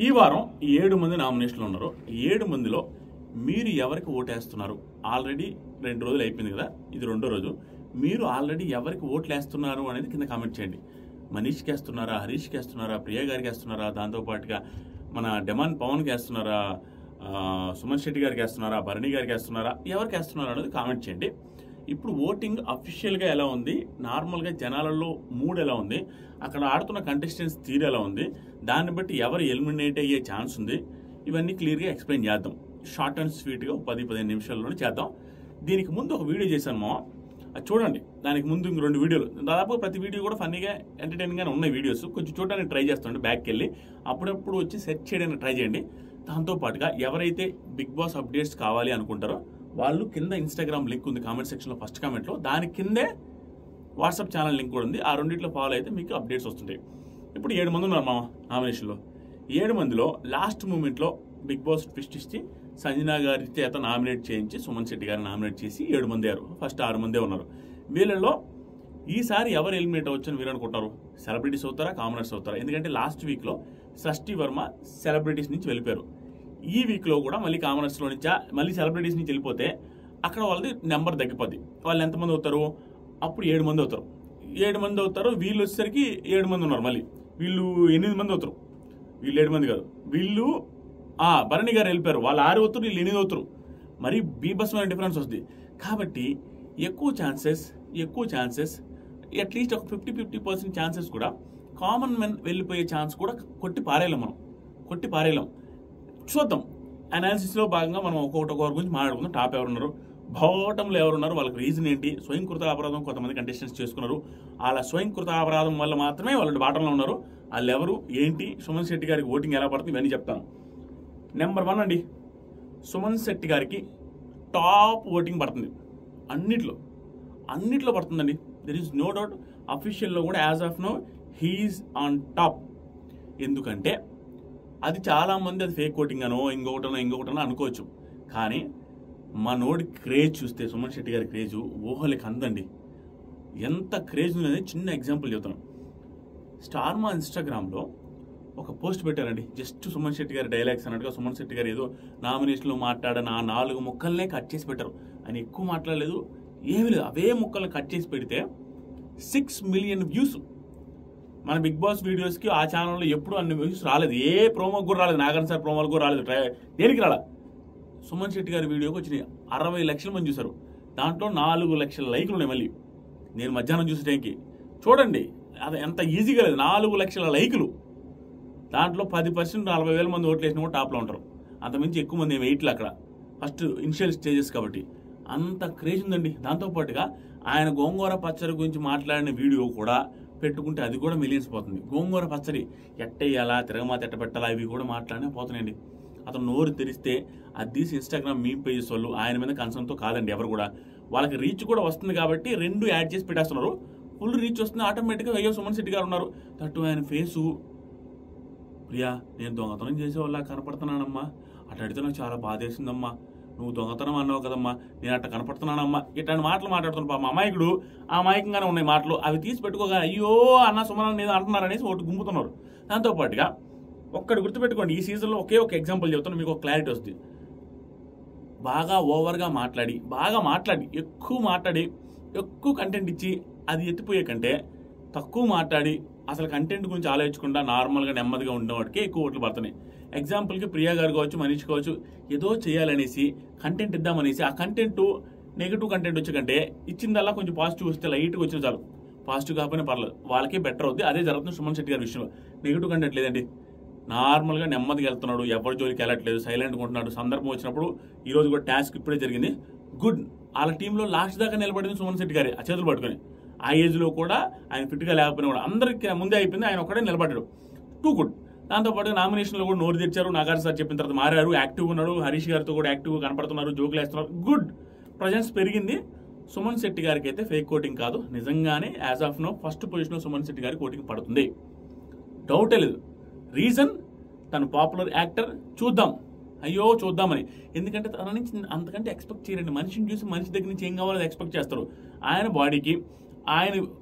ఈ వారం 7 మంది నామినేషన్లు ఉన్నారు. 7 మందిలో మీరు ఎవరికి ఓటేస్తున్నారు? ఆల్రెడీ 2 రోజులు అయిపోయింది కదా, ఇది 2వ రోజు. మీరు ఆల్రెడీ ఎవరికి ఓట్లు వేస్తున్నారు అనేది కింద కామెంట్ చేయండి. మనీష్కి వేస్తున్నారా, హరీష్కి వేస్తున్నారా, ప్రియా గారికి వేస్తున్నారా, దాంతోపాటుగా మన డెమాన్ పవన్కి వేస్తున్నారా, సుమన్ శెట్టి గారికి వేస్తున్నారా, భరణి గారికి వేస్తున్నారా, ఎవరికి వేస్తున్నారా అనేది కామెంట్ చేయండి. ఇప్పుడు ఓటింగ్ అఫీషియల్గా ఎలా ఉంది, నార్మల్గా జనాలలో మూడ్ ఎలా ఉంది, అక్కడ ఆడుతున్న కంటెస్టెంట్స్ తీరు ఎలా ఉంది, దాన్ని బట్టి ఎవరు ఎలిమినేట్ అయ్యే ఛాన్స్ ఉంది, ఇవన్నీ క్లియర్గా ఎక్స్ప్లెయిన్ చేద్దాం. షార్ట్ అండ్ స్వీట్గా 10-15 నిమిషాల్లోనే చేద్దాం. దీనికి ముందు ఒక వీడియో చేశాను, అది చూడండి. దానికి ముందు ఇంక 2 వీడియోలు, దాదాపు ప్రతి వీడియో కూడా ఫన్నీగా ఎంటర్టైనింగ్గానే ఉన్నాయి వీడియోస్. కొంచెం చూడడానికి ట్రై చేస్తుండే, బ్యాక్కి వెళ్ళి అప్పుడప్పుడు వచ్చి సెర్చ్ చేయడానికి ట్రై చేయండి. దాంతోపాటుగా ఎవరైతే బిగ్ బాస్ అప్డేట్స్ కావాలి అనుకుంటారో వాళ్ళు కింద ఇన్స్టాగ్రామ్ లింక్ ఉంది కామెంట్ సెక్షన్లో, ఫస్ట్ కామెంట్లో. దాని కిందే వాట్సాప్ ఛానల్ లింక్ కూడా ఉంది. ఆ రెండిట్లో ఫాలో అయితే మీకు అప్డేట్స్ వస్తుంటాయి. ఇప్పుడు 7 మంది ఉన్నారు మా నామినేషన్లో. 7 మందిలో లాస్ట్ మూమెంట్లో బిగ్ బాస్ ట్విస్ట్ ఇచ్చి సంజన గారి చేత నామినేట్ చేయించి సుమన్ శెట్టి గారిని నామినేట్ చేసి 7 మంది అయ్యారు. ఫస్ట్ 6 మందే ఉన్నారు. వీళ్ళలో ఈసారి ఎవరు ఎలిమినేట్ అవ్వచ్చని మీరు అనుకుంటారు? సెలబ్రిటీస్ అవుతారా, కామనర్స్ అవుతారా? ఎందుకంటే లాస్ట్ వీక్లో షష్ఠి వర్మ సెలబ్రిటీస్ నుంచి వెళ్ళిపోయారు. ఈ వీక్లో కూడా మళ్ళీ కామనర్స్లో నుంచి మళ్ళీ సెలబ్రిటీస్ నుంచి వెళ్ళిపోతే అక్కడ వాళ్ళది నెంబర్ తగ్గిపోద్ది. వాళ్ళు ఎంతమంది అవుతారు? అప్పుడు 7 మంది అవుతారు. 7 మంది అవుతారు. వీళ్ళు వచ్చేసరికి 7 మంది ఉన్నారు. మళ్ళీ వీళ్ళు 8 మంది అవుతారు. వీళ్ళు 7 మంది కాదు, వీళ్ళు భరణి గారు వెళ్ళిపోయారు. వాళ్ళు 6 అవుతారు, వీళ్ళు 8 అవుతారు. మరి బీభత్సమైన డిఫరెన్స్ వస్తుంది. కాబట్టి ఎక్కువ ఛాన్సెస్ అట్లీస్ట్ ఒక 50% ఛాన్సెస్ కూడా కామన్ మెన్ వెళ్ళిపోయే ఛాన్స్ కూడా కొట్టి పారేయలేం. చూద్దాం. అనాలిసిస్లో భాగంగా మనం ఒక్కొక్కటి గురించి మాట్లాడుకుందాం. టాప్ ఎవరున్నారు, బాటంలో ఎవరున్నారు, వాళ్ళకి రీజన్ ఏంటి, స్వయంకృత అపరాధం కొంతమంది కంటెస్టెంట్స్ చేసుకున్నారు. వాళ్ళ స్వయంకృత అపరాధం వల్ల మాత్రమే వాళ్ళు బాటంలో ఉన్నారు. వాళ్ళు ఎవరు ఏంటి, సుమన్ శెట్టి గారికి ఓటింగ్ ఎలా పడుతుంది, ఇవన్నీ చెప్తాను. నెంబర్ 1 అండి, సుమన్ శెట్టి గారికి టాప్ ఓటింగ్ పడుతుంది. అన్నిట్లో పడుతుందండి. There is no doubt. అఫీషియల్లో కూడా as of now he's on top. ఎందుకంటే అది చాలామంది అది ఫేక్ ఓటింగ్ అనో ఇంకొకటనో అనుకోవచ్చు. కానీ మా నోడి క్రేజ్ చూస్తే సుమన్ శెట్టి గారి క్రేజ్ ఊహలకి అందండి. ఎంత క్రేజ్ ఉందని చిన్న ఎగ్జాంపుల్ చెప్తాను. స్టార్ మా ఇన్స్టాగ్రామ్లో ఒక పోస్ట్ పెట్టారండి, జస్ట్ సుమన్ శెట్టి గారి డైలాగ్స్ అన్నట్టుగా. సుమన్ శెట్టి గారు ఏదో నామినేషన్లో మాట్లాడిన ఆ 4 ముక్కల్నే కట్ చేసి పెట్టారు. ఆయన ఎక్కువ మాట్లాడలేదు, ఏమీ లేదు. అవే ముక్కల్ని కట్ చేసి పెడితే 6 మిలియన్ వ్యూస్. మన బిగ్ బాస్ వీడియోస్కి ఆ ఛానల్లో ఎప్పుడు అన్ని వ్యూస్ రాలేదు. ఏ ప్రోమోకి కూడా రాలేదు. నాగార్జున సార్ ప్రోమోలకు కూడా రాలేదు. దేనికి రాలా? సుమన్ శెట్టి గారి వీడియోకి వచ్చినాయి 60 లక్షల మంది చూశారు. దాంట్లో 4 లక్షల లైకులు ఉన్నాయి. మళ్ళీ నేను మధ్యాహ్నం చూసే టైంకి చూడండి, అది ఎంత ఈజీగా లేదు. 4 లక్షల లైకులు. దాంట్లో 10% 40,000 మంది ఓట్లు వేసినా కూడా టాప్లో ఉంటారు. అంతమించి ఎక్కువ మంది ఏమి వెయిట్లు అక్కడ ఫస్ట్ ఇనిషియల్ స్టేజెస్ కాబట్టి అంత క్రేజ్ ఉందండి. దాంతోపాటుగా ఆయన గోంగూర పచ్చడి గురించి మాట్లాడిన వీడియో కూడా పెట్టుకుంటే అది కూడా మిలియన్స్ పోతుంది. గోంగూర పచ్చడి ఎట్టేయాలా, తిరగమాత ఎట్ట పెట్టాలా, ఇవి కూడా మాట్లాడినే పోతున్నాయండి. అతను నోరు తెరిస్తే అది తీసి ఇన్స్టాగ్రామ్ మీమ్ పేజెస్ వాళ్ళు ఆయన మీద కన్సర్న్తో కాదండి ఎవరు కూడా. వాళ్ళకి రీచ్ కూడా వస్తుంది కాబట్టి 2 యాడ్ చేసి పెట్టేస్తున్నారు. ఫుల్ రీచ్ వస్తుంది ఆటోమేటిక్గా. అయ్యో సుమన్ శెట్టి గారు ఉన్నారు, తట్టు ఆయన ఫేసు, ప్రియా నేను దొంగతనం చేసేవాళ్ళ కనపడుతున్నానమ్మా, అటు అడిగితే నాకు చాలా బాధేసిందమ్మా, నువ్వు దొంగతనం అన్నావు కదమ్మా, నేను అట్లా కనపడుతున్నానమ్మా, ఇట్లాంటి మాటలు మాట్లాడుతున్నాను. పాపం అమాయకుడు, అమాయకంగానే ఉన్నాయి మాటలు. అవి తీసి పెట్టుకోగా అయ్యో అన్న సుమన్ ఏదో అంటున్నారనేసి ఒకటి గుంపుతున్నారు. దాంతోపాటుగా ఒక్కటి గుర్తుపెట్టుకోండి, ఈ సీజన్లో ఒకే ఒక ఎగ్జాంపుల్ చెప్తాను, మీకు ఒక క్లారిటీ వస్తుంది. బాగా ఓవర్గా మాట్లాడి ఎక్కువ కంటెంట్ ఇచ్చి అది ఎత్తిపోయే కంటే తక్కువ మాట్లాడి అసలు కంటెంట్ గురించి ఆలోచించకుండా నార్మల్గా నెమ్మదిగా ఉండేవాడికే ఎక్కువ ఓట్లు పడుతున్నాయి. ఎగ్జాంపుల్కి ప్రియా గారు కావచ్చు, మనీష్ కావచ్చు, ఏదో చేయాలనేసి కంటెంట్ ఇద్దామనేసి ఆ కంటెంట్ నెగిటివ్ కంటెంట్ వచ్చే కంటే ఇచ్చిందల్లా కొంచెం పాజిటివ్ వస్తే లైట్గా వచ్చిన చాలు. పాజిటివ్ కాకపోయినా పర్లేదు, వాళ్ళకే బెటర్ అవుద్ది. అదే జరుగుతుంది సుమన్ శెట్టి గారి విషయంలో. నెగిటివ్ కంటెంట్ లేదండి, నార్మల్గా నెమ్మదిగా వెళ్తున్నాడు, ఎవరి జోలికి వెళ్ళట్లేదు, సైలెంట్గా ఉంటున్నాడు. సందర్భం వచ్చినప్పుడు ఈరోజు కూడా టాస్క్ ఇప్పుడే జరిగింది, గుడ్. వాళ్ళ టీంలో లాస్ట్ దాకా నిలబడింది సుమన్ శెట్టి గారి, ఆ చేతులు పట్టుకొని. ఆ ఏజ్లో కూడా ఆయన ఫిట్గా లేకపోయినా కూడా అందరికీ ముందే అయిపోయింది, ఆయన ఒక్కడే నిలబడ్డాడు, టూ గుడ్. దాంతోపాటు నామినేషన్లో కూడా నోరు తెచ్చారు. నాగార్జున సార్ చెప్పిన తర్వాత మారారు, యాక్టివ్ ఉన్నాడు. హరీష్ గారితో కూడా యాక్టివ్గా కనపడుతున్నారు, జోకులు వేస్తున్నారు, గుడ్. ప్రజెన్స్ పెరిగింది. సుమన్ శెట్టి గారికి అయితే ఫేక్ కోటింగ్ కాదు, నిజంగానే యాజ్ ఆఫ్ నో ఫస్ట్ పొజిషన్లో సుమన్ శెట్టి గారికి కోటింగ్ పడుతుంది, డౌటే లేదు. రీజన్ తను పాపులర్ యాక్టర్, చూద్దామని. ఎందుకంటే తన నుంచి అంతకంటే ఎక్స్పెక్ట్ చేయరండి. మనిషిని చూసి మనిషి దగ్గర నుంచి ఏం కావాలో అది ఎక్స్పెక్ట్ చేస్తారు. ఆయన బాడీకి, ఆయన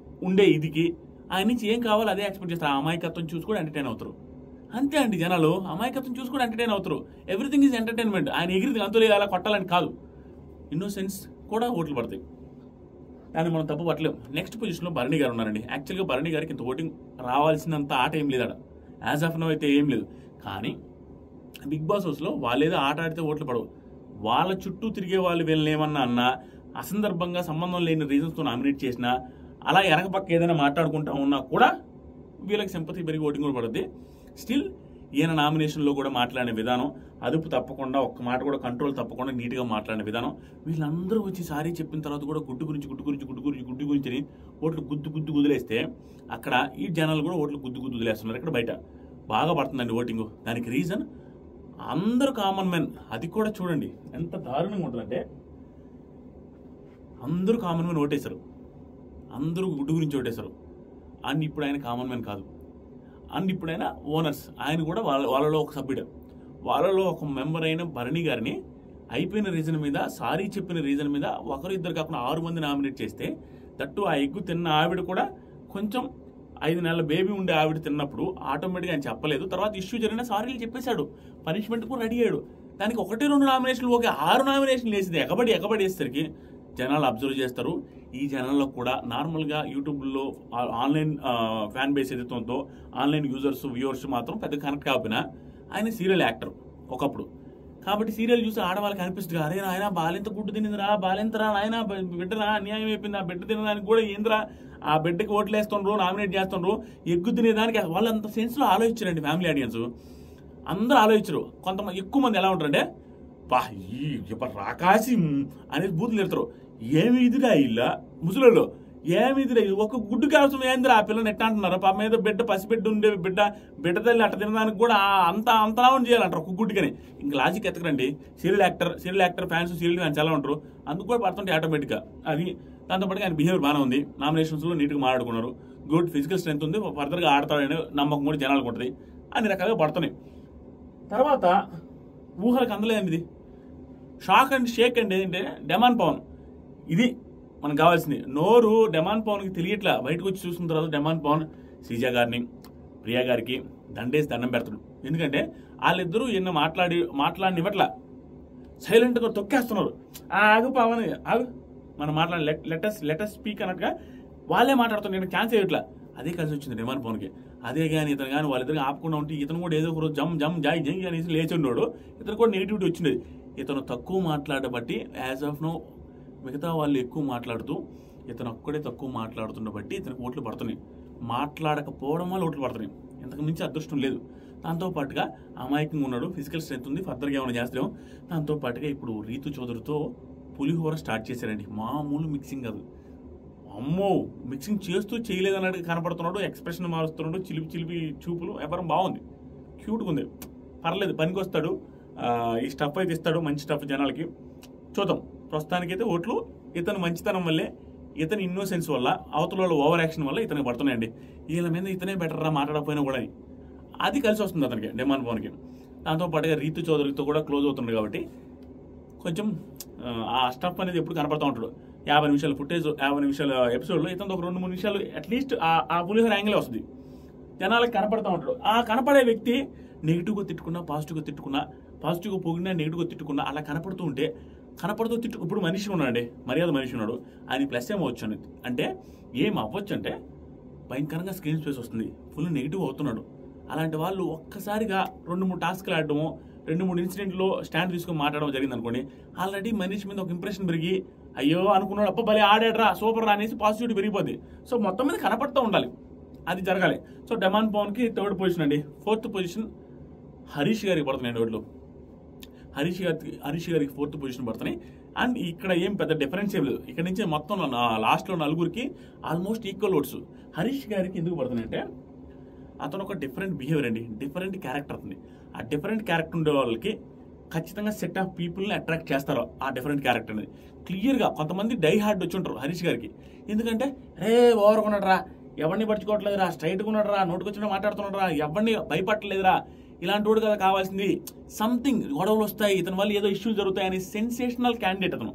ఉండే ఇదికి, ఆయన నుంచి ఏం కావాలో అదే ఎక్స్పెక్ట్ చేస్తారు. ఆ అమాయకత్వం చూసి కూడా ఎంటర్టైన్ అవుతారు. అంతే అండి, జనాలు అమాయకత్వం చూసుకుని ఎంటర్టైన్ అవుతారు. Everything is entertainment. ఆయన ఎగిరిది అంతులే అలా కొట్టాలని కాదు, ఇన్నోసెన్స్ కూడా ఓట్లు పడతాయి, దాన్ని మనం తప్పు పట్టలేం. నెక్స్ట్ పొజిషన్లో భరణి గారు ఉన్నారండి. యాక్చువల్గా భరణి గారికి ఇంత ఓటింగ్ రావాల్సినంత ఆట ఏం లేదు, యాజ్ ఆఫ్ నో అయితే ఏం లేదు. కానీ బిగ్ బాస్ హౌస్లో వాళ్ళేదో ఆట ఆడితే ఓట్లు పడవు, వాళ్ళ చుట్టూ తిరిగే వాళ్ళు వీళ్ళని ఏమన్నా అన్నా, అసందర్భంగా సంబంధం లేని రీజన్స్తో నామినేట్ చేసినా, అలా వెనకపక్క ఏదైనా మాట్లాడుకుంటా ఉన్నా కూడా వీళ్ళకి సింపతి పెరిగి ఓటింగ్ కూడా పడుతుంది. స్టిల్ ఈయన నామినేషన్లో కూడా మాట్లాడిన విధానం, అదుపు తప్పకుండా, ఒక్క మాట కూడా కంట్రోల్ తప్పకుండా నీట్గా మాట్లాడిన విధానం, వీళ్ళందరూ వచ్చి సారీ చెప్పిన తర్వాత కూడా గుడ్డు గురించి ఓట్లు గుద్దు వదిలేస్తే, అక్కడ ఈ జనాలు కూడా ఓట్లు గుద్దు వదిలేస్తున్నారు. ఇక్కడ బయట బాగా పడుతుందండి ఓటింగ్. దానికి రీజన్ అందరూ కామన్ మెన్. అది కూడా చూడండి ఎంత దారుణంగా ఉంటుందంటే, అందరూ కామన్ మెన్ ఓటేశారు, అందరూ గుడ్డు గురించి ఓటేశారు. అండ్ ఇప్పుడు ఆయన కామన్ మెన్ కాదు, అండ్ ఇప్పుడు ఆయన ఓనర్స్. ఆయన కూడా వాళ్ళలో ఒక సభ్యుడు, వాళ్ళలో ఒక మెంబర్ అయిన భరణి గారిని అయిపోయిన రీజన్ మీద, సారీ చెప్పిన రీజన్ మీద ఒకరు ఇద్దరు కాకుండా 6 మంది నామినేట్ చేస్తే, దట్టు ఆ ఎగ్గు తిన్న ఆవిడ కూడా కొంచెం 5 నెలల బేబీ ఉండే ఆవిడ తిన్నప్పుడు ఆటోమేటిక్గా ఆయన చెప్పలేదు. తర్వాత ఇష్యూ జరిగిన సారీలు చెప్పేశాడు, పనిష్మెంట్ కూడా రెడీ అయ్యాడు. దానికి 1-2 నామినేషన్లు ఓకే, 6 నామినేషన్లు వేసింది ఎగబడి వేసేసరికి జనాలు అబ్జర్వ్ చేస్తారు. ఈ జనాల్లో కూడా నార్మల్గా యూట్యూబ్లో ఆన్లైన్ ఫ్యాన్ బేస్ ఏదైతే ఉందో, ఆన్లైన్ యూజర్స్ వ్యూవర్స్ మాత్రం పెద్ద కనెక్ట్ కాకపోయినా, ఆయన సీరియల్ యాక్టర్ ఒకప్పుడు, కాబట్టి సీరియల్ చూసి ఆడవాళ్ళకి అనిపిస్తుంది, అరే ఆయన బాలెంత గుడ్డు తినిందిరా, బాలెంతరా నాయన, బిడ్డరా అన్యాయం అయిపోయింది, ఆ బిడ్డ తినడానికి కూడా ఏంద్రా, ఆ బిడ్డకి ఓట్లు వేస్తుండ్రు, నామినేట్ చేస్తుండ్రు, ఎగ్గు తినేదానికి వాళ్ళు అంత సెన్స్లో ఆలోచించారండి. ఫ్యామిలీ ఆడియన్స్ అందరూ ఆలోచించరు. కొంతమంది ఎక్కువ మంది ఎలా ఉంటారంటే, బా ఈ రాకాసి అనేది బూతులు ఎడతారు. ఏమి ఇదిరా ఇల్లా ముసలిలో, ఏమి ఇదిరా ఒక గుడ్డు కావాల్సిన ఏందిరా ఆ పిల్లని ఎట్లా అంటున్నారు, పాప మీద బిడ్డ పసిబిడ్డ ఉండే బిడ్డ తల్లి అట్ట తినడానికి కూడా అంతలా చేయాలంటారు ఒక గుడ్డుకని. ఇంక లాజిక్ ఎత్తకరండి. Serial actor fans, serial fans ఎలా ఉంటారు, అందుకు కూడా పడుతుంటే ఆటోమేటిక్గా. అది దాంతోపాటుగా ఆయన బిహేవియర్ బాగానే ఉంది, నామినేషన్స్లో నీట్గా మాట్లాడుకున్నారు, గుడ్ ఫిజికల్ స్ట్రెంత్ ఉంది, ఫర్దర్గా ఆడతాడనే నమ్మకం కూడా జనాలకు ఉంటుంది, అన్ని రకాలుగా పడుతున్నాయి. తర్వాత ఊహలకు అందలేదండి, ఇది షాక్ అండ్ షేక్ అండి. ఏంటంటే డెమాన్ పవన్, ఇది మనకు కావాల్సింది. నోరు డెమాన్ పవన్కి తెలియట్లా, బయటకు వచ్చి చూసిన తర్వాత డెమాన్ పవన్ శ్రీజ గారిని, ప్రియా గారికి దండేసి దండం పెడతాడు. ఎందుకంటే వాళ్ళిద్దరూ ఈయన మాట్లాడినివ్వట్లా, సైలెంట్గా తొక్కేస్తున్నారు. ఆగు పవన్ ఆగు, మనం మాట్లాడి లెటస్ స్పీక్ అన్నట్టుగా వాళ్ళే మాట్లాడుతున్నారు, నేను ఛాన్స్ ఇవ్వట్లా. అదే కలిసి వచ్చింది డెమాన్ పవన్కి. అదే కానీ ఇతను కానీ వాళ్ళిద్దరికి ఆపకుండా ఉంటే, ఇతను కూడా ఏదో ఒక రోజు జమ్ జాయ్ అనేసి లేచి ఉన్నాడు, ఇతను కూడా నెగిటివిటీ వచ్చింది. ఇతను తక్కువ మాట్లాడబట్టి యాజ్ ఆఫ్ నో మిగతా వాళ్ళు ఎక్కువ మాట్లాడుతూ, ఇతను ఒక్కడే తక్కువ మాట్లాడుతున్న బట్టి ఇతనికి ఓట్లు పడుతున్నాయి. మాట్లాడకపోవడం వల్ల ఓట్లు పడుతున్నాయి, ఇంతకు మించి అదృష్టం లేదు. దాంతోపాటుగా అమాయకంగా ఉన్నాడు, ఫిజికల్ స్ట్రెంత్ ఉంది, ఫర్దర్గా ఏమైనా చేస్తాం. దాంతోపాటుగా ఇప్పుడు రీతు చౌదరితో పులిహోర స్టార్ట్ చేశారండి. మామూలు మిక్సింగ్ కాదు, అమ్మో మిక్సింగ్ చేస్తూ చేయలేదన్నట్టు కనపడుతున్నాడు, ఎక్స్ప్రెషన్ మారుస్తున్నాడు, చిలిపి చూపులు, ఎవరం బాగుంది, క్యూట్గా ఉంది, పర్లేదు, పనికి వస్తాడు. ఈ స్టఫ్ అయితే ఇస్తాడు, మంచి స్టఫ్ జనాలకి. చూద్దాం. ప్రస్తుతానికైతే ఓట్లు ఇతను మంచితనం వల్లే, ఇతని ఇన్నోసెన్స్ వల్ల, అవతల వాళ్ళ ఓవర్ యాక్షన్ వల్ల ఇతనికి పడుతున్నాయండి. వీళ్ళ మీద ఇతనే బెటర్ రా మాట్లాడకపోయినా కూడా, అది కలిసి వస్తుంది అతనికి, డెమాన్ పవన్కి. దాంతోపాటుగా రీతు చౌదరితో కూడా క్లోజ్ అవుతున్నాడు కాబట్టి కొంచెం ఆ స్టఫ్ అనేది ఎప్పుడు కనపడుతూ ఉంటాడు. 50 నిమిషాల ఫుటేజ్, 50 నిమిషాల ఎపిసోడ్లో ఇతను ఒక 2-3 నిమిషాలు అట్లీస్ట్ ఆ పులిహోర యాంగిలే వస్తుంది, జనాలకు కనపడుతూ ఉంటాడు. ఆ కనపడే వ్యక్తి నెగిటివ్గా తిట్టుకున్నా, పాజిటివ్గా తిట్టుకున్నా, పాజిటివ్గా పోగినా, నెగిటివ్గా తిట్టుకున్నా, అలా కనపడుతూ ఉంటే, ఇప్పుడు మనిషి ఉన్నాడండి, మర్యాద మనిషి ఉన్నాడు, ఆయన ప్లస్ ఏమవచ్చు అంటే ఏం అవ్వచ్చు అంటే భయంకరంగా స్క్రీన్ స్పేస్ వస్తుంది, ఫుల్ నెగిటివ్ అవుతున్నాడు. అలాంటి వాళ్ళు ఒక్కసారిగా 2-3 టాస్క్లు ఆడటము, 2-3 ఇన్సిడెంట్లో స్టాండ్ తీసుకొని మాట్లాడడం జరిగింది అనుకోండి, ఆల్రెడీ మనిషి మీద ఒక ఇంప్రెషన్ పెరిగి, అయ్యో అనుకున్నాడు, అప్ప భలే ఆడాడ్రా, సూపర్ రా అనేసి పాజిటివిటీ పెరిగిపోద్ది. సో మొత్తం మీద కనపడుతూ ఉండాలి, అది జరగాలి. సో డెమాన్ పవన్కి 3rd పొజిషన్ అండి. 4th పొజిషన్ హరీష్ గారికి పడుతున్నాయండి ఓట్లు. హరీష్ గారికి 4th పొజిషన్ పడుతున్నాయి. అండ్ ఇక్కడ ఏం పెద్ద డిఫరెన్స్ ఏం లేదు, ఇక్కడ నుంచి మొత్తం లాస్ట్లో 4గురికి ఆల్మోస్ట్ ఈక్వల్ ఓట్స్. హరీష్ గారికి ఎందుకు పడుతున్నాయి అంటే, అతను ఒక డిఫరెంట్ బిహేవియర్ అండి, డిఫరెంట్ క్యారెక్టర్ అవుతుంది. ఆ డిఫరెంట్ క్యారెక్టర్ ఉండే వాళ్ళకి ఖచ్చితంగా సెట్ ఆఫ్ పీపుల్ని అట్రాక్ట్ చేస్తారు. ఆ డిఫరెంట్ క్యారెక్టర్ అనేది క్లియర్గా కొంతమంది డై హార్డ్ వచ్చి ఉంటారు హరీష్ గారికి. ఎందుకంటే ఓవర్గా ఉన్నాడు రా, ఎవరిని పడుచుకోవట్లేదురా, స్ట్రైట్గా ఉన్నాడు రా, నోటుకొచ్చిన మాట్లాడుతున్నాడు రా, ఎవరిని భయపడలేదురా, ఇలాంటి వాడు కదా కావాల్సింది, సంథింగ్ గొడవలు వస్తాయి, ఇతని వల్ల ఏదో ఇష్యూలు జరుగుతాయని సెన్సేషనల్ క్యాండిడేట్ అతను.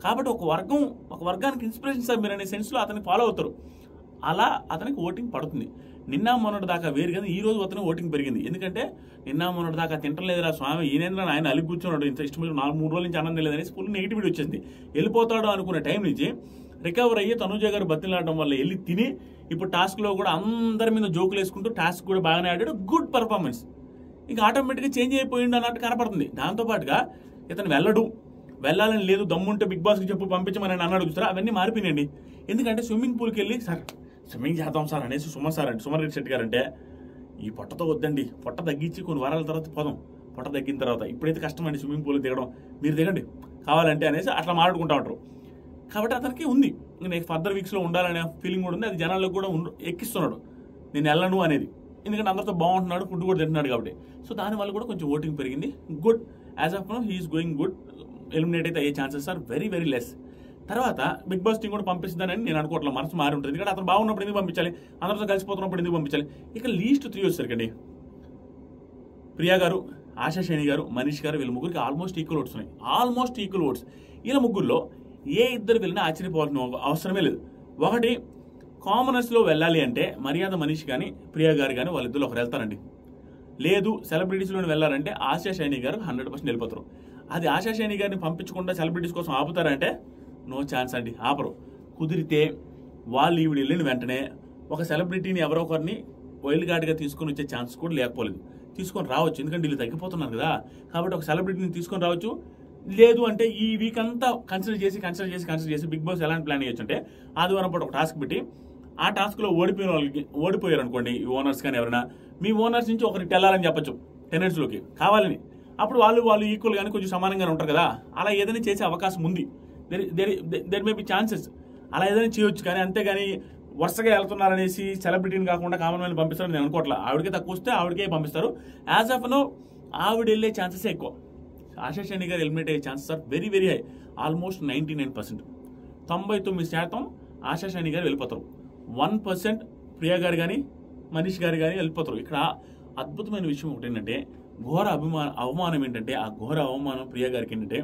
కాబట్టి ఒక వర్గానికి ఇన్స్పిరేషన్ సార్ మీరు అనే సెన్స్లో అతన్ని ఫాలో అవుతారు, అలా అతనికి ఓటింగ్ పడుతుంది. నిన్న మొన్నటి దాకా వేరు కదా, ఈ రోజు అతను ఓటింగ్ పెరిగింది. ఎందుకంటే నిన్న మొన్నటి దాకా తింటలేదురా స్వామి, ఈయనేంద్ర ఆయన అలిగి కూర్చున్నాడు, ఇంత ఇష్టం 4-3 రోజుల నుంచి ఆనందం లేదనేసి ఫుల్ నెగిటివిటీ వచ్చేసింది. వెళ్ళిపోతాడు అనుకునే టైం నుంచి రికవర్ అయ్యి తనుజ గారు బతిలాడడం వల్ల వెళ్ళి తిని ఇప్పుడు టాస్క్లో కూడా అందరి మీద జోకులు వేసుకుంటూ టాస్క్ కూడా బాగానే ఆడాడు. Good performance. ఇంకా ఆటోమేటిక్గా చేంజ్ అయిపోయిండు అన్నట్టు కనపడుతుంది. దాంతోపాటుగా ఇతను వెళ్ళాలని లేదు, దమ్ముంటే బిగ్ బాస్కి చెప్పు పంపించమని అన్నాడు చూసారా, అవన్నీ మారిపోయినండి. ఎందుకంటే స్విమ్మింగ్ పూల్కి వెళ్ళి సార్ స్విమ్మింగ్ చేద్దాం సార్ అనేసి సుమన్ రెడ్డి శెట్టి గారు అంటే, ఈ పొట్టతో వద్దండి, పొట్ట తగ్గించి కొన్ని వారాల తర్వాత పోదాం, పొట్ట తగ్గిన తర్వాత ఇప్పుడైతే కష్టం అండి స్విమ్మింగ్ పూల్ దిగడం, మీరు దిగండి కావాలంటే అనేసి అట్లా మాట్లాడుకుంటా ఉంటారు. కాబట్టి అతనికి ఉంది నెక్స్ట్ ఫర్దర్ వీక్స్లో ఉండాలనే ఫీలింగ్ కూడా ఉంది. అది జనాలకు కూడా ఎక్కిస్తున్నాడు నేను వెళ్ళను అనేది. ఎందుకంటే అందరితో బాగుంటున్నాడు, ఫుడ్ కూడా తింటున్నాడు కాబట్టి. సో దానివల్ల కూడా కొంచెం ఓటింగ్ పెరిగింది. Good. As of now he's going good. Eliminate అయితే అయ్యే chances are very very less. తర్వాత బిగ్ బాస్ టీం కూడా పంపిస్తుందని నేను అనుకోవట్లేదు, మనసు మారి ఉంటుంది. ఎందుకంటే అతను బాగున్నప్పుడు ఎందుకు పంపించాలి, అందరితో కలిసిపోతున్నప్పుడు ఎందుకు పంపించాలి. ఇక లీస్ట్ 3 వచ్చేసరికండి ప్రియా గారు, ఆశా శని గారు, మనీష్ గారు, వీళ్ళ ముగ్గురికి ఆల్మోస్ట్ ఈక్వల్ ఓట్స్ ఉన్నాయి. Almost equal votes. వీళ్ళ ముగ్గురులో ఏ ఇద్దరు వెళ్ళినా ఆశ్చర్యపోవాల్సిన అవసరమే లేదు. ఒకటి కామనర్స్లో వెళ్ళాలి అంటే మర్యాద మనీష్ కానీ ప్రియా గారు కానీ వాళ్ళిద్దరు ఒకరు వెళ్తారండి. లేదు సెలబ్రిటీస్లోని వెళ్ళారంటే ఆశా శైని గారు 100% వెళ్ళిపోతారు. అది ఆశా శైని గారిని పంపించకుండా సెలబ్రిటీస్ కోసం ఆపుతారంటే నో ఛాన్స్ అండి, ఆపరు. కుదిరితే వాళ్ళు ఈవిడ వెళ్ళిన వెంటనే ఒక సెలబ్రిటీని ఎవరో ఒకరిని వైల్డ్ కార్డ్గా తీసుకొని వచ్చే ఛాన్స్ కూడా లేకపోలేదు. తీసుకొని రావచ్చు, ఎందుకంటే వీళ్ళు తగ్గిపోతున్నారు కదా. కాబట్టి ఒక సెలబ్రిటీని తీసుకొని రావచ్చు. లేదు అంటే ఈ వీక్ అంతా కన్సిడర్ చేసి బిగ్ బాస్ ఎలాంటి ప్లాన్ చేయొచ్చు అంటే ఆదివారం పాటు ఒక టాస్క్ పెట్టి ఆ టాస్క్లో ఓడిపోయారు అనుకోండి, ఈ ఓనర్స్ కానీ ఎవరైనా, మీ ఓనర్స్ నుంచి ఒకరికి వెళ్ళాలని చెప్పచ్చు టెనెంట్స్లోకి కావాలని. అప్పుడు వాళ్ళు ఈక్వల్ కానీ కొంచెం సమానంగానే ఉంటారు కదా. అలా ఏదైనా చేసే అవకాశం ఉంది. దెర్ మే బి ఛాన్సెస్ అలా ఏదైనా చేయొచ్చు. కానీ అంతేగాని వరుసగా వెళ్తున్నారనేసి సెలబ్రిటీని కాకుండా కామన్ మ్యాన్ పంపిస్తారని నేను అనుకోవట్లా. ఆవిడకే తక్కువ వస్తే ఆవిడకే పంపిస్తారు. యాజ్ ఆఫ్ నో ఆవిడ వెళ్ళే ఛాన్సెస్ ఎక్కువ. ఆశా శని గారు ఎలిమినేట్ అయ్యే chances are very very high. Almost 99%. 99% Asha Shani గారు వెళ్ళిపోతారు. 1% ప్రియా గారు కానీ మనీష్ గారు కానీ వెళ్ళిపోతారు. ఇక్కడ అద్భుతమైన విషయం ఒకటి ఏంటంటే ఘోర అవమానం ఏంటంటే, ఆ ఘోర అవమానం ప్రియా గారికి ఏంటంటే,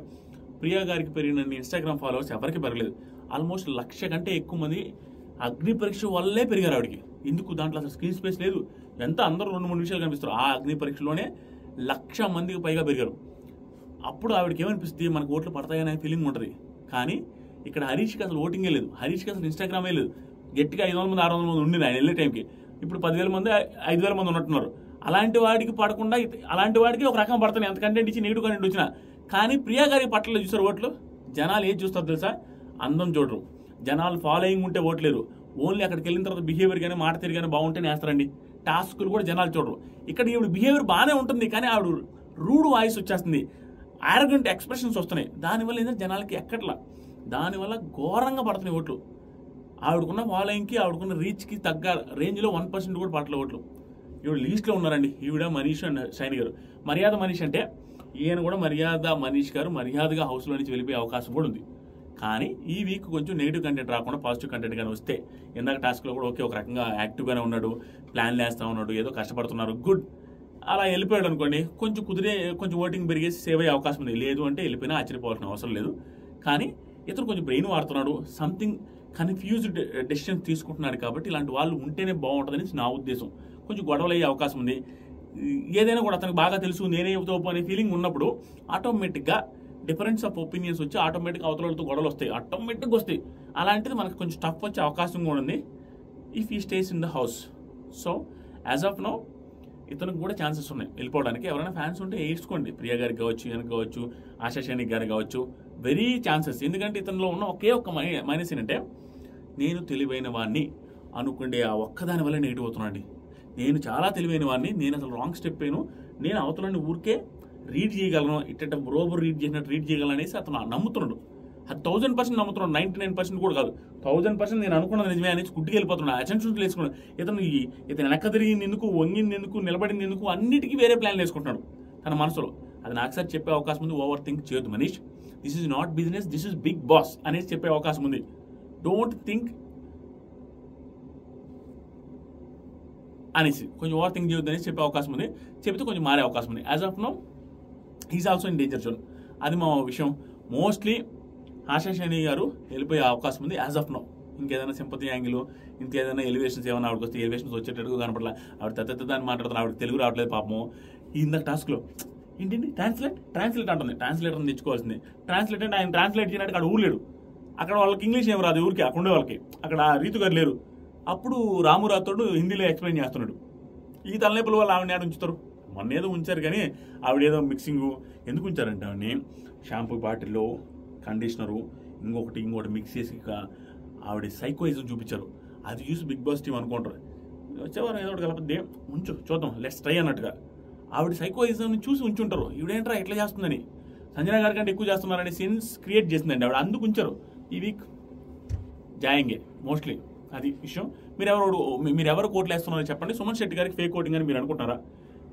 ప్రియా గారికి పెరిగిన ఇన్స్టాగ్రామ్ ఫాలోవర్స్ ఎవరికి పెరగలేదు. ఆల్మోస్ట్ 1,00,000 కంటే ఎక్కువ మంది అగ్ని పరీక్ష వల్లే పెరిగారు ఆవిడకి. ఎందుకు దాంట్లో అసలు స్క్రీన్ స్పేస్ లేదు, ఎంత అందరూ 2-3 నిమిషాలు కనిపిస్తారు. ఆ అగ్ని పరీక్షలోనే 1,00,000 మందికి పైగా పెరిగారు. అప్పుడు ఆవిడకి ఏమనిపిస్తుంది, మనకు ఓట్లు పడతాయనే ఫీలింగ్ ఉంటుంది. కానీ ఇక్కడ హరీష్కి అసలు ఓటింగే లేదు, హరీష్కి అసలు ఇన్స్టాగ్రామే లేదు. గట్టిగా 500 మంది 600 మంది ఉండింది ఆయన వెళ్ళే టైంకి. ఇప్పుడు 10,000 మంది 5,000 మంది ఉన్నట్టున్నారు. అలాంటి వాడికి పడకుండా అలాంటి వాడికి ఒక రకం పడుతున్నాయి, ఎంత కంటెంట్ ఇచ్చి నెగిటివ్ కంటెంట్ వచ్చినా. కానీ ప్రియా గారికి పట్టలేదు చూసారు ఓట్లు. జనాలు ఏది చూస్తారు తెలుసా, అందం చూడరు. జనాలు ఫాలోయింగ్ ఉంటే ఓట్లేరు. ఓన్లీ అక్కడికి వెళ్ళిన తర్వాత బిహేవియర్ కానీ మాట తీరు కానీ బాగుంటేనే వేస్తారండి. టాస్కులు కూడా జనాలు చూడరు. ఇక్కడ ఈవిడ బిహేవియర్ బాగానే ఉంటుంది, కానీ ఆవిడ రూడ్ వాయిస్ వచ్చేస్తుంది, ఆరోగెంట్ ఎక్స్ప్రెషన్స్ వస్తున్నాయి. దానివల్ల ఏంటంటే జనాలకి ఎక్కట్లా, దానివల్ల ఘోరంగా పడుతున్నాయి ఓట్లు. ఆవిడకున్న ఫాలోయింగ్కి ఆవిడకున్న రీచ్కి తగ్గ రేంజ్లో 1% కూడా పడట్లే ఓట్లు. ఈవిడ లీస్ట్లో ఉన్నారండి, ఈవిడ మనీష్ అండ్ షైని గారు. మర్యాద మనీష్ అంటే ఈయన కూడా మర్యాద మనీష్ గారు మర్యాదగా హౌస్లో నుంచి వెళ్ళిపోయే అవకాశం కూడా ఉంది. కానీ ఈ వీక్ కొంచెం నెగిటివ్ కంటెంట్ రాకుండా పాజిటివ్ కంటెంట్ కానీ వస్తే, ఇందాక టాస్క్లో కూడా ఓకే ఒక రకంగా యాక్టివ్గానే ఉన్నాడు, ప్లాన్లు వేస్తూ ఉన్నాడు, ఏదో కష్టపడుతున్నారు, గుడ్. అలా వెళ్ళిపోయాడు అనుకోండి, కొంచెం ఓటింగ్ పెరిగేసి సేవ్ అయ్యే అవకాశం ఉంది. లేదు అంటే వెళ్ళిపోయినా ఆశ్చర్యపోవాల్సిన అవసరం లేదు. కానీ ఇతను కొంచెం బ్రెయిన్ వాడుతున్నాడు, సంథింగ్ కన్ఫ్యూజ్డ్ డెసిషన్స్ తీసుకుంటున్నాడు. కాబట్టి ఇలాంటి వాళ్ళు ఉంటేనే బాగుంటుందని నా ఉద్దేశం. కొంచెం గొడవలు అయ్యే అవకాశం ఉంది. ఏదైనా కూడా అతనికి బాగా తెలుసు నేనే తోపు అనే ఫీలింగ్ ఉన్నప్పుడు ఆటోమేటిక్గా డిఫరెన్స్ ఆఫ్ ఒపీనియన్స్ వచ్చి ఆటోమేటిక్గా అవతలతో గొడవలు వస్తాయి, ఆటోమేటిక్గా వస్తాయి. అలాంటిది మనకు కొంచెం టఫ్ వచ్చే అవకాశం కూడా ఉంది if he stays in the house. So as of now ఇతనికి కూడా ఛాన్సెస్ ఉన్నాయి వెళ్ళిపోవడానికి. ఎవరైనా ఫ్యాన్స్ ఉంటే ఏడ్చుకోండి, ప్రియా గారికి కావచ్చు, ఈయనకి కావచ్చు, ఆశా శైని గారికి కావచ్చు, వెరీ ఛాన్సెస్. ఎందుకంటే ఇతనిలో ఉన్న ఒకే ఒక్క మైనస్ ఏంటంటే, నేను తెలివైన వాడిని అనుకుంటే ఆ ఒక్కదాని వల్ల నెగిటివ్ అవుతున్నాండి. నేను చాలా తెలివైన వాడిని, నేను అసలు రాంగ్ స్టెప్ అయ్యాను, నేను అవతలని ఊరికే రీడ్ చేయగలను, ఇట్ట రోబర్ రీడ్ చేసినట్టు రీడ్ చేయగలను అనేసి అతను నమ్ముతున్నాడు. అది 1000% నమ్ముతున్నాడు, 99% కూడా కాదు, 1000% నేను అనుకున్నది నిజమే అనేసి గుడ్డికి వెళ్ళిపోతున్నాడు. అటెన్షన్ వేసుకున్నాడు. ఇతను వెనక తిరిగింది ఎందుకు, వంగింది ఎందుకు, నిలబడింది ఎందుకు, అన్నిటికీ వేరే ప్లాన్లు వేసుకుంటున్నాడు తన మనసులో. అది నాకు సార్ చెప్పే అవకాశం ఉంది. ఓవర్ థింక్ చేయొద్దు Manish, this is not business, this is Bigg Boss అనేసి చెప్పే అవకాశం ఉంది. డోంట్ థింక్ అనేసి కొంచెం ఓవర్ థింక్ చేయొద్దు అనేసి చెప్పే అవకాశం ఉంది. చెప్తే కొంచెం మారే అవకాశం ఉంది. As of now he's also in danger zone. అది మా విషయం. మోస్ట్లీ ఆశా శైని గారు వెళ్ళిపోయే అవకాశం ఉంది యాజ్ ఆఫ్ నో. ఇంకేదైనా సింపతి యాంగిల్, ఇంకేదైనా ఎలివేషన్స్ ఏమైనా ఆవిడకి వస్తే ఎలివేషన్స్ వచ్చేటట్టుగా కనపడలా, ఆవిడ దాన్ని మాట్లాడుతున్నా, ఆవిడకి తెలుగు రావట్లేదు పాపము. ఇందాక టాస్క్లో ఏంటండి ట్రాన్స్లేట్ అంటుంది, ట్రాన్స్లేటర్ తెచ్చుకోవాల్సింది. ట్రాన్స్లేట్ అంటే ఆయన ట్రాన్స్లేట్ చేయడానికి అక్కడ ఊరు అక్కడ వాళ్ళకి ఇంగ్లీష్ ఏం రాదు ఊరికి, అక్కడ ఉండే వాళ్ళకి అక్కడ రీతు గారు లేరు. అప్పుడు రాము రాథోడ్ హిందీలో ఎక్స్ప్లెయిన్ చేస్తున్నాడు. ఈ తలనొప్పుల వాళ్ళు ఆవిడని ఆడ ఉంచుతారు. మొన్న ఏదో ఉంచారు కానీ ఆవిడేదో మిక్సింగ్ ఎందుకు ఉంచారంటే ఆవిడని షాంపూ బాటిల్లో కండిషనరు ఇంకొకటి మిక్స్ చేసి ఆవిడ సైకోయిజం చూపించారు. అది చూసి బిగ్ బాస్ టీం అనుకుంటారు వచ్చేవారు ఏదో ఒకటి కలపద్దే ఉంచు చూద్దాం లెట్స్ ట్రై అన్నట్టుగా. ఆవిడ సైకోయిజంని చూసి ఉంచుంటారు. ఈవిడేంట్రా ఎట్లా చేస్తుందని, సంజన గారి కంటే ఎక్కువ చేస్తున్నారని సెన్స్ క్రియేట్ చేసిందండి ఆవిడ, అందుకు ఉంచారు. ఈ వీక్ జాయింగే మోస్ట్లీ అది విషయం. మీరు ఎవరు కోట్లు వేస్తున్నారో చెప్పండి. సుమన్ శెట్టి గారికి ఫేక్ కోటింగ్ అని మీరు అనుకుంటారా?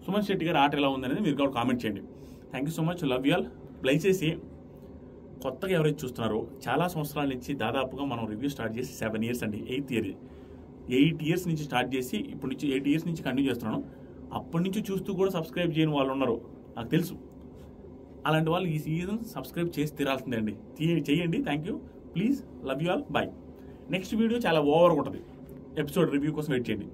సుమన్ శెట్టి గారి ఆట ఎలా ఉందనేది మీరు కూడా కామెంట్ చేయండి. Thank you so much, love you all. దయచేసి కొత్తగా ఎవరైతే చూస్తున్నారో చాలా సంవత్సరాల నుంచి దాదాపుగా మనం రివ్యూ స్టార్ట్ చేసి 7 years అండి, 8 years నుంచి స్టార్ట్ చేసి ఇప్పుడు నుంచి 8 years నుంచి కంటిన్యూ చేస్తున్నాను. అప్పటి నుంచి చూస్తూ కూడా సబ్స్క్రైబ్ చేయని వాళ్ళు ఉన్నారు నాకు తెలుసు. అలాంటి వాళ్ళు ఈ సీజన్ సబ్స్క్రైబ్ చేసి తీరాల్సిందే అండి, చేయండి. Thank you, please, love you all, bye. Next video చాలా ఓవర్గా ఉంటుంది, ఎపిసోడ్ రివ్యూ కోసం వెయిట్ చేయండి.